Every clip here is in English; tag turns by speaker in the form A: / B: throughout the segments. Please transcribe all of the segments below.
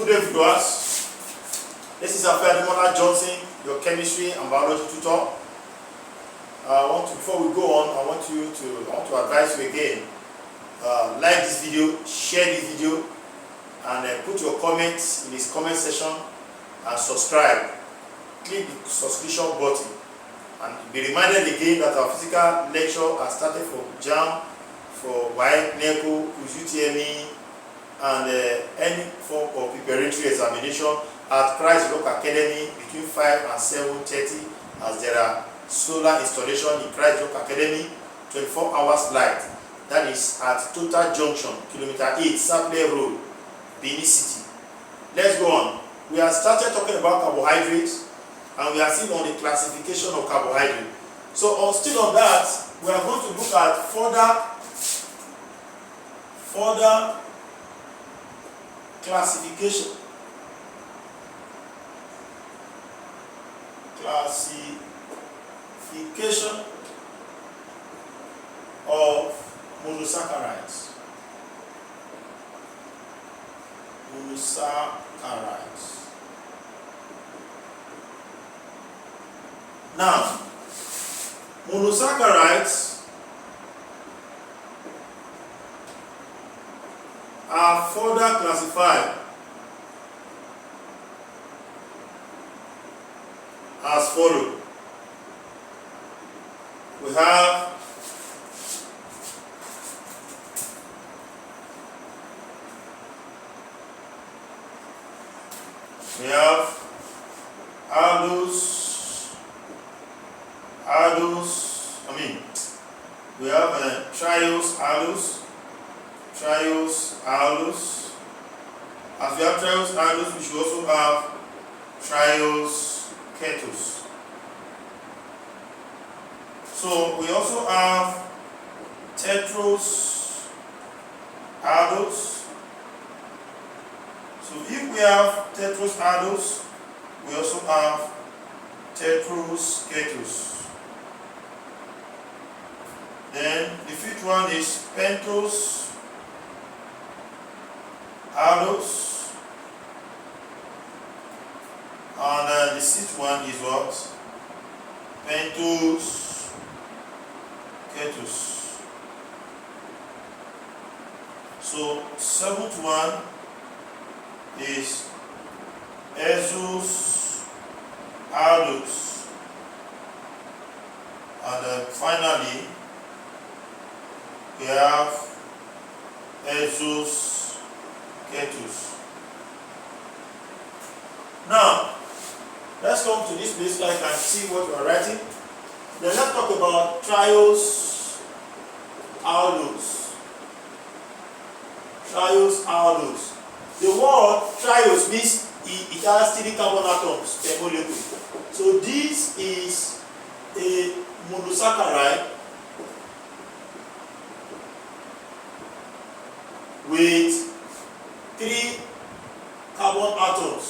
A: Good day, viewers. This is Ademola Johnson, your chemistry and biology tutor. Before we go on, I want to advise you again. Like this video, share this video, and put your comments in this comment section and subscribe. Click the subscription button and be reminded again that our physical lecture has started for JAM, for YEC, NECO, UTME, and any form of preparatory examination at Christ Rock Academy between 5 and 7:30, as there are solar installation in Christ Rock Academy, 24 hours light. That is at Total Junction, Kilometer 8, Saple Road, Benin City. Let's go on. We have started talking about carbohydrates, and we are still on the classification of carbohydrates. So still on that, we are going to look at further classification of monosaccharides. Now, monosaccharides are further classified as follows. We have we have triose, As we have triose aldose, we should also have triose ketose. So we also have tetrose aldose. So if we have tetrose aldose, we also have tetrose ketose. Then the fifth one is pentose aldose. And the sixth one is what? Pentose ketose. So seventh one is hexose aldose. And then finally we have hexose ketose. Now, let's come to this place so I can see what we are writing. Then let's talk about triose aldose. Triose aldose. The word triose means it has 3 carbon atoms per molecule. So this is a monosaccharide with 3 carbon atoms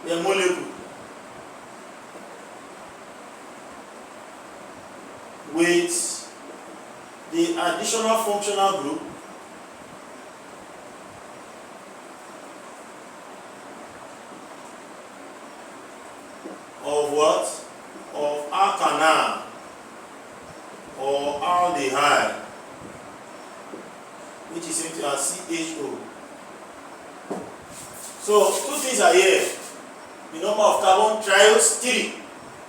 A: per molecule, with the additional functional group of what? Of alkanal or aldehyde, which is written as CHO. So 2 things are here. The number of carbon triose 3,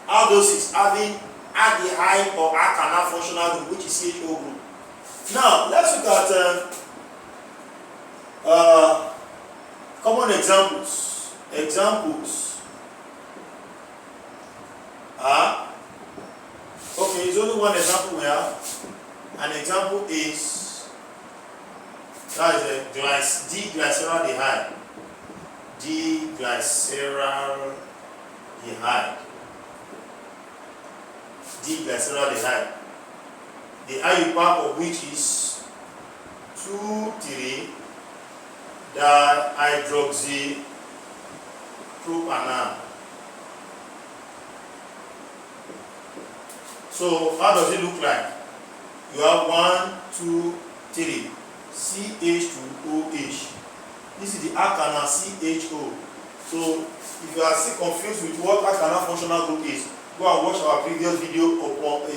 A: aldoses having aldehyde or alkanal functional group, which is CHO group. Now let's look at common examples. Okay, it's only one example we have. An example is that is D-glyceraldehyde. D-glyceraldehyde. The IUPAC of which is 2,3-dihydroxypropanol. So how does it look like? You have 1, 2, 3. CH2OH. This is the alkyl CHO. So if you are still confused with what alkyl functional group is, go and watch our previous video about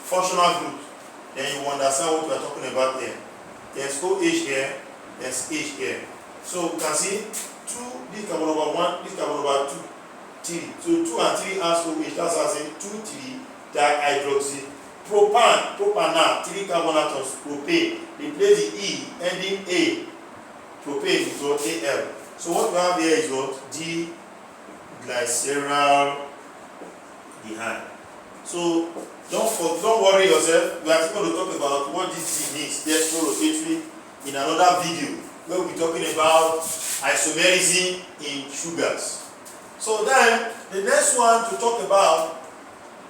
A: functional groups. Then you will understand what we are talking about here. There's OH here, there's H here. So you can see this carbon number 1, this carbon number 2, 3. So 2 and 3 has OH. That's why I say 2,3 dihydroxy. Propanol, 3 carbon atoms, propane. Replace the E ending A. Propane is what Al. So what we have here is what D-glycerol dehyde. So don't worry yourself. We are still going to talk about what this D means, dextrorotatory, in another video where we'll be talking about isomerism in sugars. So then the next one to talk about,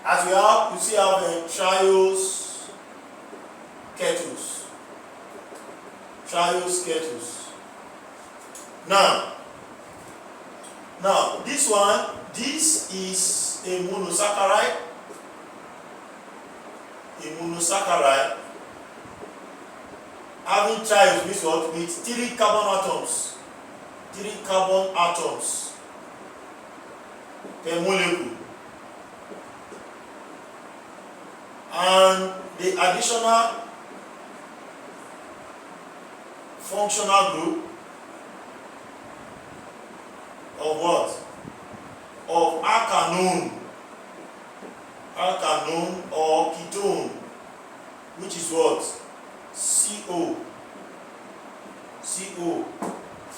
A: as we have, you see, have triose ketose. Triose ketose. Now this one, this is a monosaccharide. Having triose means what? With 3 carbon atoms. 3 carbon atoms per molecule. And the additional functional group of what? Of alkanone or ketone, which is what? CO.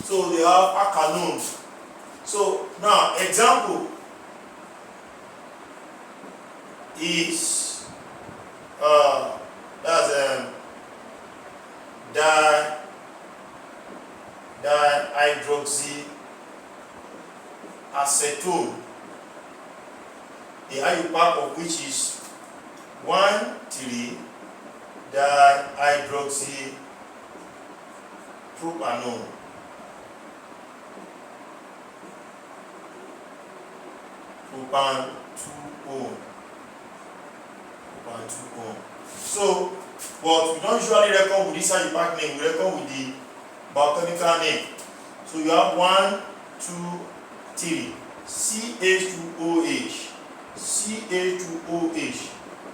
A: So they have alkanone. So now example is that's dihydroxy acetone, the IUPAC of which is 1,3 dihydroxy propanol. Propan 2O. So, but we don't usually reckon with this IUPAC name, we reckon with the biochemical name. So you have 1, 2, 3, CH2OH, CH2OH.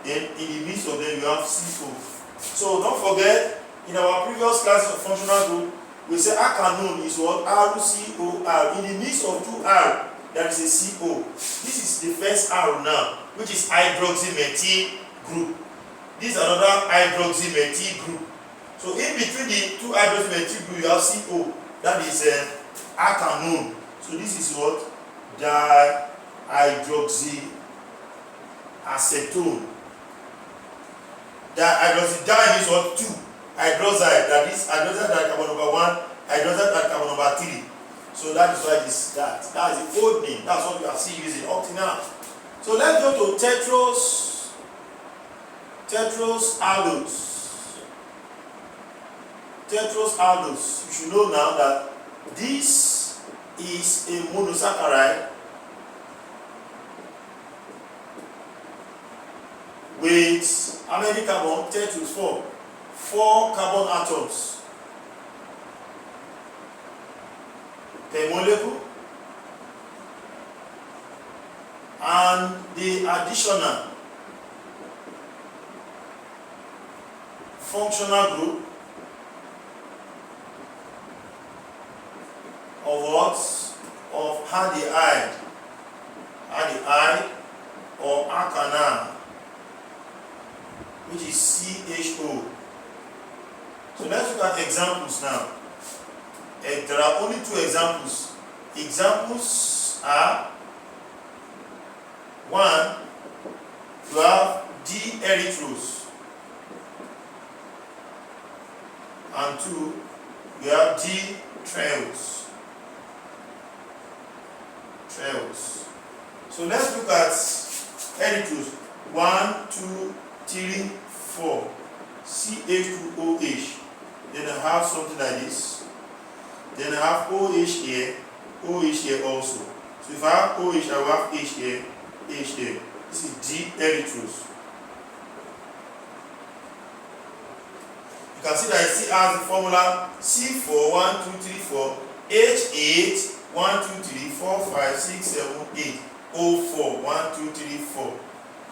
A: Then in the midst of them you have CO. So don't forget, in our previous class of functional group, we say alkanone is what? RCOR. In the midst of 2 R, there is a CO. This is the first R now, which is hydroxymethyl group. This is another hydroxymethyl group. So in between the 2 hydroxymethyl group, you have CO. That is alkanone. So this is what? Dihydroxy acetone. Dihydroxy means what? 2 hydroxide. That is hydroxide that carbon number 1, hydroxide that carbon number 3. So that is why it is that. That is the old name. That's what we are still using up to now. So let's go to aldose. Aldose. You should know now that this is a monosaccharide with how many carbon? 4 carbon atoms per molecule, and the additional functional group of what? Of aldehyde or alkanol, which is CHO. So let's look at examples now. There are only 2 examples. Examples are 1, you have D-erythrose, and 2, you have D-triose. So let's look at erythrose. 1, 2, 3, 4. CH2OH. Then I have something like this. Then I have OH here, OH here also. So if I have OH, I will have H here, H here. This is D-erythrose. You can see that it still has the formula C4 1 2 3 4 H8 1 2 3 4 5 6 7 8 O4 1 2 3 4.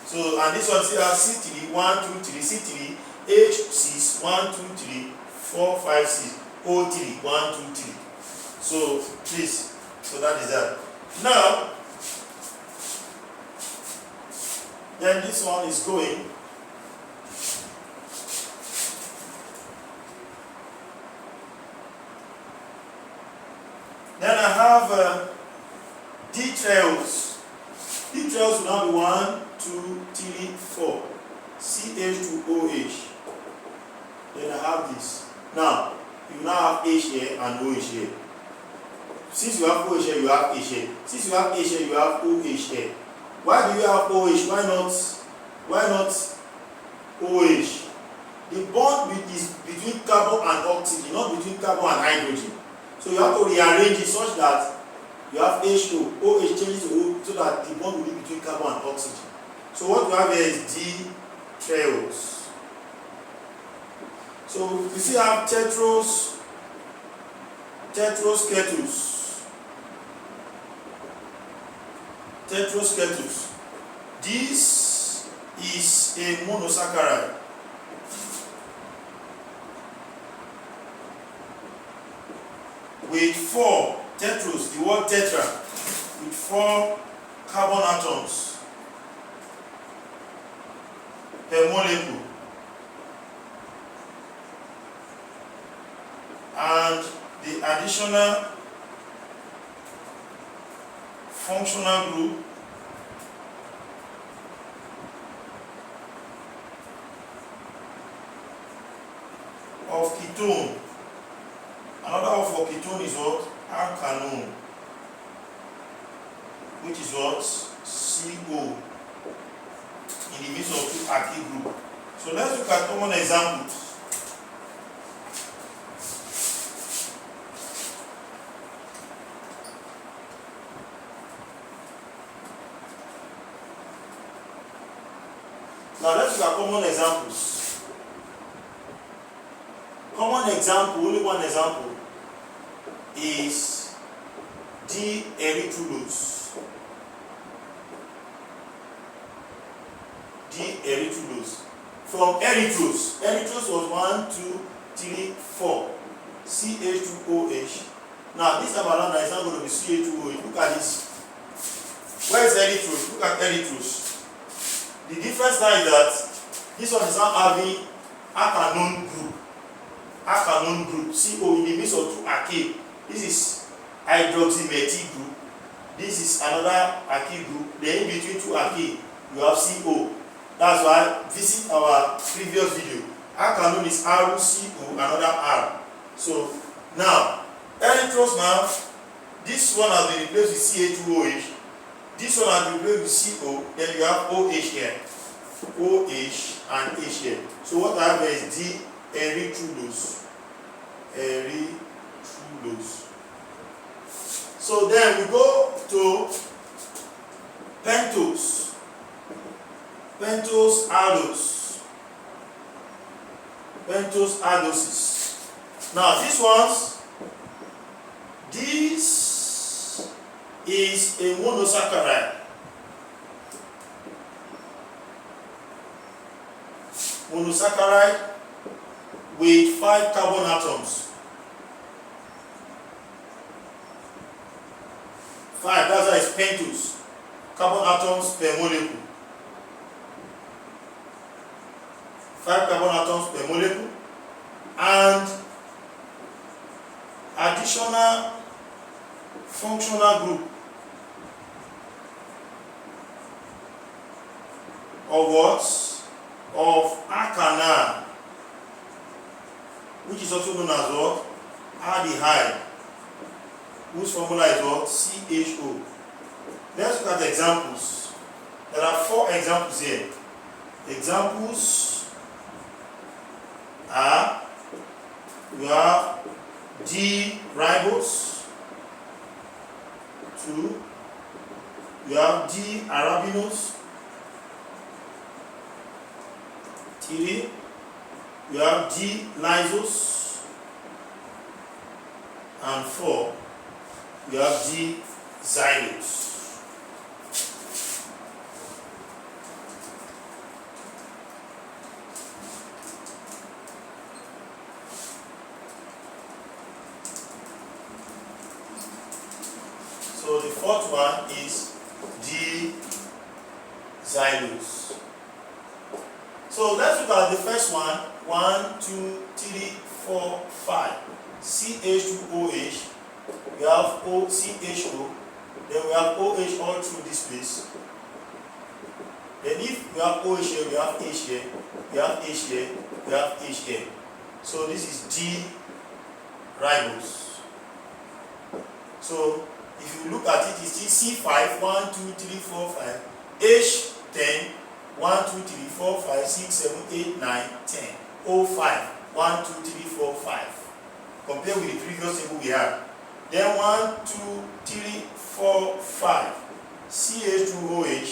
A: So and this one still has C3 1 2 3 C3 H6 1 2 3 4 5 6 O3 1 2 3. So please, so that is that. Now then this one is going. Then I have D trails. D trails will now be 1 2 3 4 CH2OH. Then I have this. Now you now have H here and OH here. Since you have OH here, you have H here. Since you have H here, you have OH here. Why do you have OH? Why not OH? The bond is between carbon and oxygen, not between carbon and hydrogen. So you have to rearrange it such that you have H2, OH changes to O, so that the bond will be between carbon and oxygen. So what you have here is D trails. So you see, I have Ketoses. Ketoses. This is a monosaccharide. With 4 tetros, the word tetra, with 4 carbon atoms per molecule, and the additional functional group of ketone. Another word for ketone is what? Alkanone, which is what? CO, in the midst of 2 alkyl group. So let's look at common examples. Now let's look at common examples. Common example, only one example, is D-erythrulose. D-erythrulose. From erythrose, erythrose was 1 2 3 4 CH2OH. Now this time around is not going to be CH2OH. Look at this. Where is erythrose? Look at erythrose. The difference now is that this one is not having alkanone group. Alkanone group, CO, in the midst of 2 alkyl. This is hydroxymethyl group. This is another alkyl group. Then in between 2 alkyl, you have CO. That's why visit our previous video. Alkanone is RCO, another R. So now, erythrose now, this one has been replaced with CH2OH. This one has been replaced with CO. Then you have OH here. OH and H here. So what I have here is D-erythrulose. Erythrulose. So then we go to pentose. Pentose aldose. Pentose aldoses. Now this is a monosaccharide. Monosaccharide with 5 carbon atoms. 5, that's why it's pentose. Carbon atoms per molecule. 5 carbon atoms per molecule. And additional functional group of what? Of alkanine, which is also known as what? Aldehyde, whose formula is what? CHO. Let's look at the examples. There are 4 examples here. Examples are, we have D-ribose, 2, we have D-arabinose, 3, you have D-lysose, and 4, you have D-xylose. So the fourth one is D-xylose. So let's look at the first one. 1, 2, 3, 4, 5. CH2OH. We have OCHO. Then we have OH all through this place. Then if we have OH here, we have H here. We have H here. We have H here. So this is D-ribose. So if you look at it, it's C5, 1, 2, 3, 4, 5, H10, 1, 2, 3, 4, 5, 6, 7, 8, 9, 10, O5, 1, 2, 3, 4, 5. Compare with the previous table we had. Then 1, 2, 3, 4, 5, CH2OH.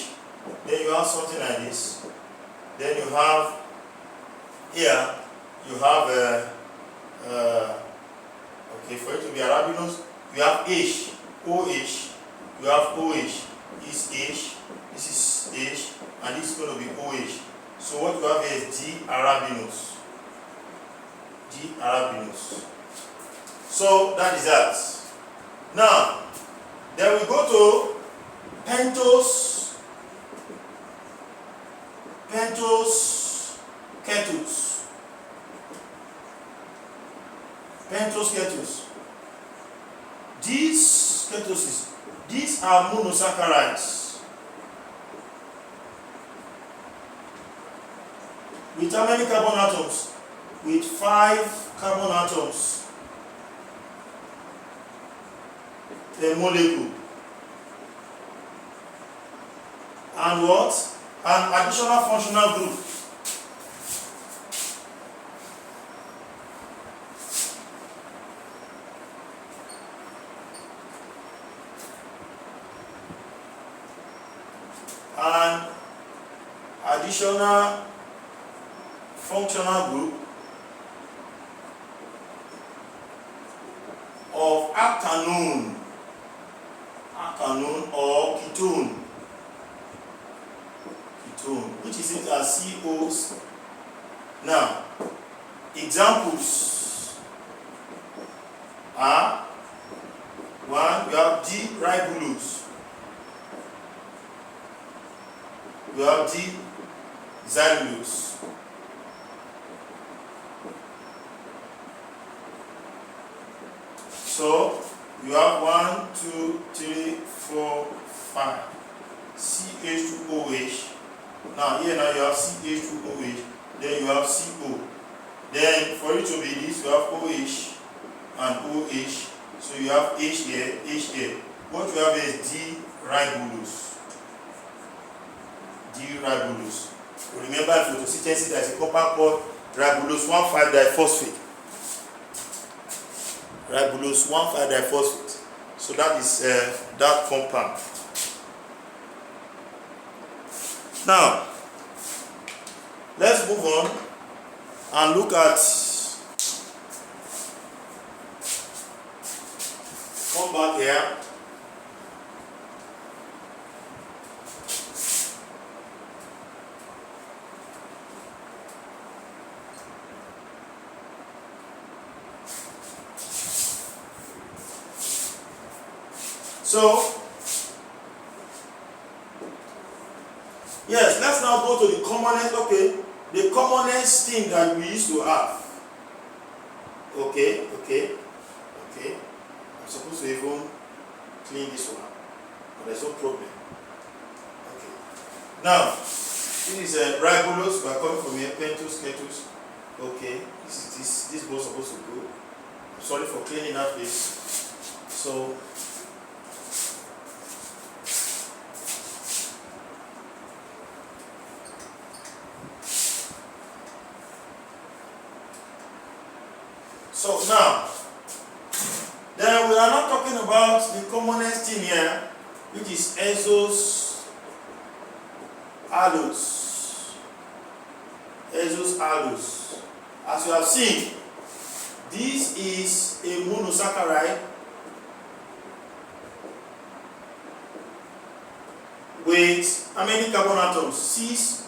A: Then you have something like this. Then you have here, you have okay, for it to be arabinose, you have H. OH, you have OH, this H, this is H, and this is going to be OH. So what you have here is D-arabinose. D-arabinose. So that is that. Now, then we go to pentose, ketose. Pentose, ketose. These ketoses, these are monosaccharides. With how many carbon atoms? With 5 carbon atoms per molecule. And what? An additional functional group. An additional functional group of alkanone or ketone, which is it as COs. Now, examples are: 1, we have D-ribulose. We have D-xylose. So you have 1, 2, 3, 4, 5. CH2OH. Now here now you have CH2OH. Then you have CO. Then for it to be this, you have OH and OH. So you have H here, H here. What you have is D-ribulose. D-ribulose. Remember in photosynthesis there is a compound called ribulose 1,5-diphosphate. Ribulose 1,5-diphosphate. So that is that compound. Now, let's move on and look at come back here. So, yes, let's now go to the commonest, the commonest thing that we used to have. Okay. I'm supposed to even clean this one, but there's no problem. Okay. Now, this is ribulose. We are coming from here, pentose, ketose. Okay, this was supposed to go. I'm sorry for cleaning up this. So, now, then we are not talking about the commonest thing here, which is Aldoses. As you have seen, this is a monosaccharide with how many carbon atoms? 6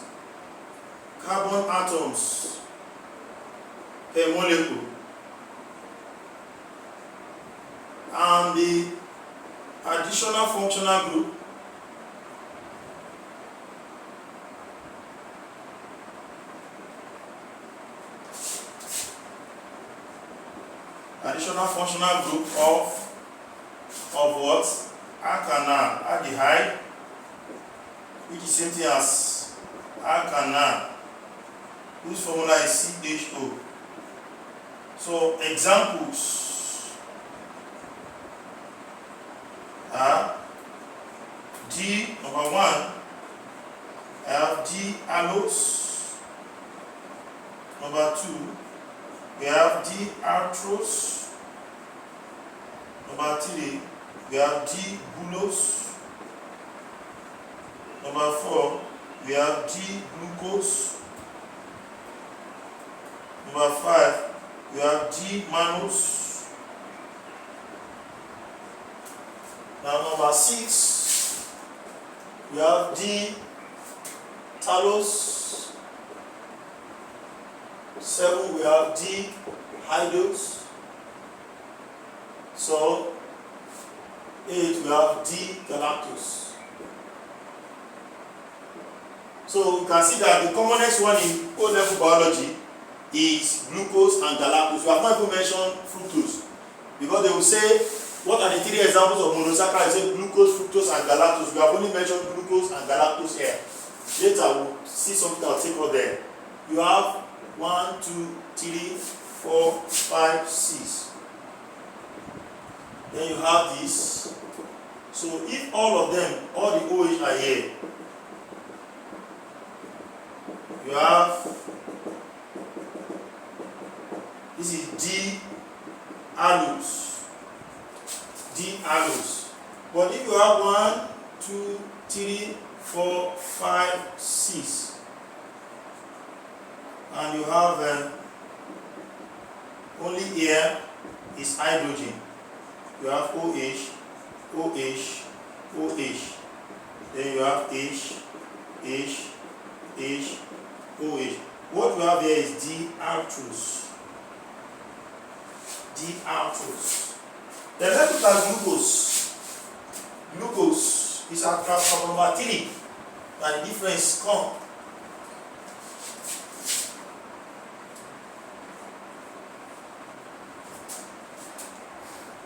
A: carbon atoms per molecule. And the additional functional group of what? Alkyl aldehyde, which is same thing as alkyl, whose formula is CHO. So examples are D, number 1, I have D-allose. Number 2, we have D-arthrose. Number 3, we have D-glucose. Number 4, we have D-glucose. Number 5, we have D-mannose. Now number 6, we have D-talose. 7, we have D-hydrose. So 8, we have D-galactose. So you can see that the commonest one in O-level biology is glucose and galactose. We have not even mentioned fructose, because they will say, what are the 3 examples of monosaccharides? Say glucose, fructose, and galactose. We have only mentioned glucose and galactose here. Later we'll see something that will take us there. You have 1, 2, 3, 4, 5, 6. Then you have this. So if all of them, all the OH are here, you have, this is D-allose. D-allose. But if you have 1, 2, 3, 4, 5, 6, and you have only here is hydrogen. You have OH, OH, OH. Then you have H, H, H, OH. What we have here is D-arthrose. D-arthrose. Then let's look at glucose. Glucose is at carbon number 3, and the difference comes.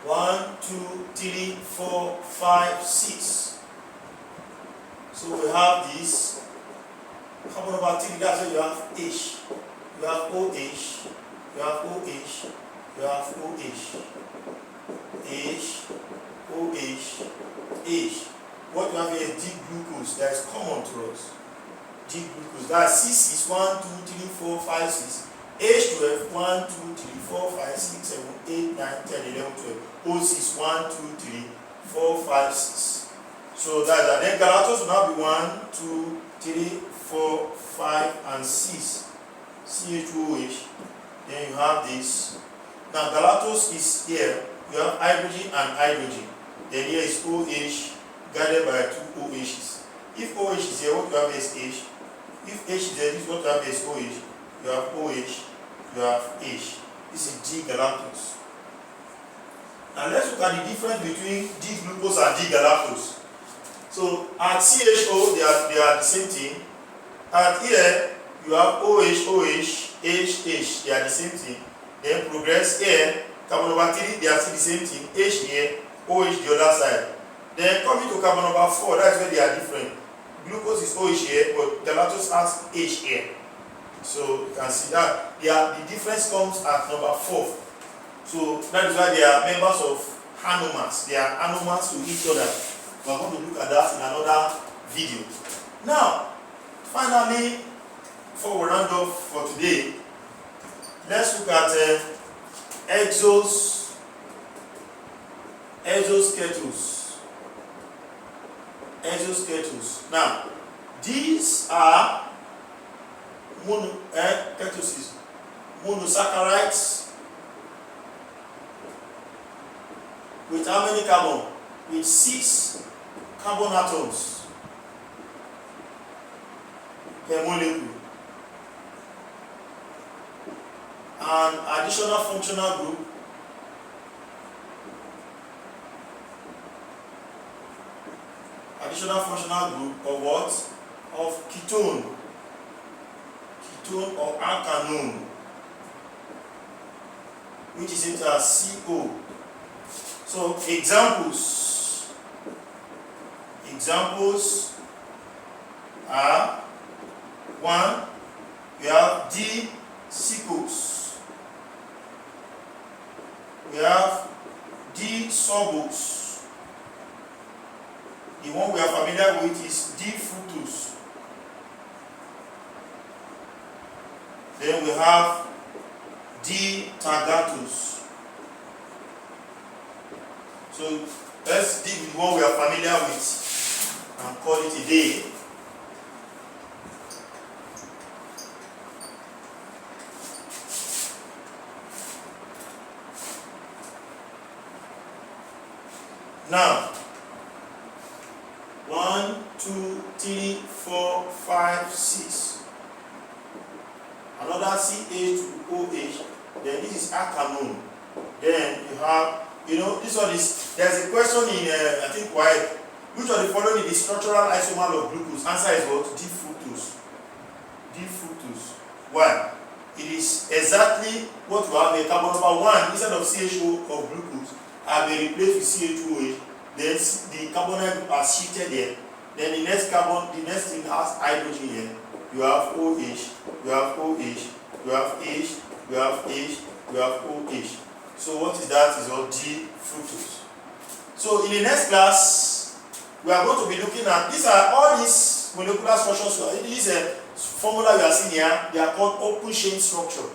A: One, 2, 3, 4, 5, 6. So we have this carbon number 3. That's why you have H, you have OH, you have OH, you have OH, H, OH, H. What you have here is D-glucose. That is common to us. D-glucose. That is 6 is 1, 2, 3, 4, 5, 6. H12, 1, 2, 3, 4, 5, 6, 7, 8, 9, 10, 11, 12. O6, 1, 2, 3, 4, 5, 6. So that's that. Then galactose will now be 1, 2, 3, 4, 5, and 6. CHOH. Then you have this. Now galactose is here. You have hydrogen and hydrogen. Then here is OH guided by 2 OHs. If OH is here, what you have is H. If H is there, this is what you have is OH. You have OH, you have H. This is D-galactose. Now let's look at the difference between D-glucose and D-galactose. So at CHO, they are the same thing. At here, you have OH, OH, H, H. They are the same thing. Then progress here, carbon number 3, they are still the same thing. H here, OH the other side. Then coming to carbon number 4, that's where they are different. Glucose is OH here, but galactose has H here. So you can see that the difference comes at number 4. So that is why they are members of anomers. They are anomers to each other. We are going to look at that in another video. Now, finally, before we round off for today, let's look at Ketoses. Now, these are ketoses. monosaccharides with how many carbon? With 6 carbon atoms per molecule. An additional functional group of what? Of ketone or alkanone, which is into as CO. So examples are: 1, we have D-Sikos, we have D-Sorbose. The one we are familiar with is D-Fructose. Then we have D-Targatose. So let's deal with the one we are familiar with and call it a day. Now, 1, 2, 3, 4, 5, 6. Another CH2OH. Then this is alkanone. Then you have, this one is, there's a question in, I think, why, which of the following is the structural isomer of glucose? Answer is what? D-fructose. D-fructose. Why? It is exactly what you have. A carbon number 1 instead of CHO of glucose have been replaced with CH2OH. Then the carbonyl group are shifted there. Then the next thing has hydrogen here. You have OH, you have OH, you have H, you have H, you have OH. So what is that? Is all D-fructose. So in the next class, we are going to be looking at, these are all these molecular structures. This is a formula you are seeing here. They are called open chain structure.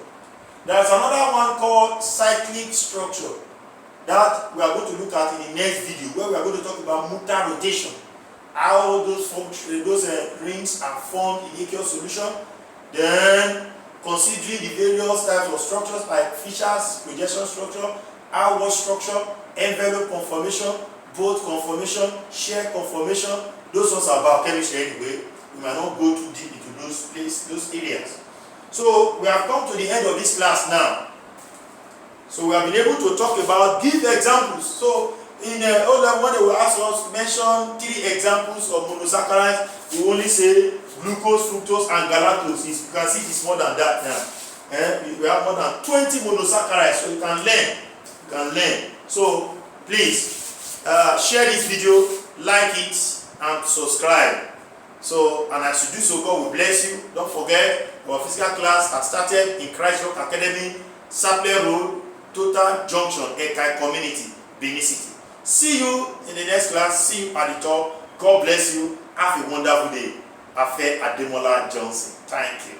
A: There is another one called cyclic structure that we are going to look at in the next video, where we are going to talk about mutar rotation, how those rings are formed in aqueous solution. Then considering the various types of structures like Fisher's projection structure, outward structure, envelope conformation, bolt conformation, shell conformation. Those ones are biochemistry anyway. We might not go too deep into those areas. So we have come to the end of this class now. So we have been able to talk about, give examples. So in O-level, when they will ask us, mention 3 examples of monosaccharides, we only say glucose, fructose, and galactose. You can see it's more than that now. We have more than 20 monosaccharides, so you can learn. So please share this video, like it, and subscribe. So, and as you do so, God will bless you. Don't forget, our physical class has started in Christ Rock Academy, Sapler Road, Total Junction, Ekai Community, Benin City. See you in the next class. See you at the top. God bless you. Have a wonderful day. Afe Ademola Johnson. Thank you.